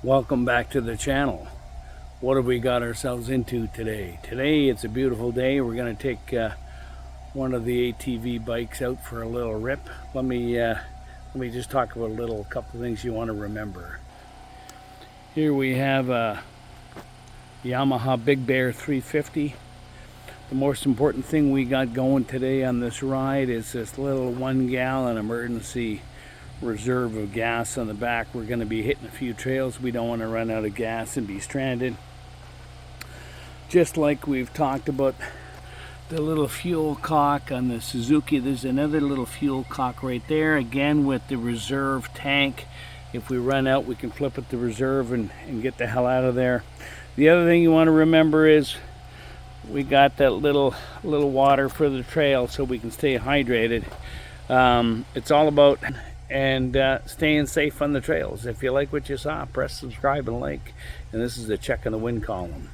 Welcome back to the channel. What have we got ourselves into today? Today it's a beautiful day. We're going to take one of the ATV bikes out for a little rip. Let me just talk about a couple things you want to remember. Here we have a Yamaha Big Bear 350. The most important thing we got going today on this ride is this little 1 gallon emergency reserve of gas on the back. We're going to be hitting a few trails. We don't want to run out of gas and be stranded. Just like we've talked about the little fuel cock on the Suzuki, there's another little fuel cock right there, again with the reserve tank. If we run out, we can flip it to reserve and get the hell out of there. The other thing you want to remember is we got that little water for the trail so we can stay hydrated. It's all about staying safe on the trails. If you like what you saw, press subscribe and like. And this is the check on the wind column.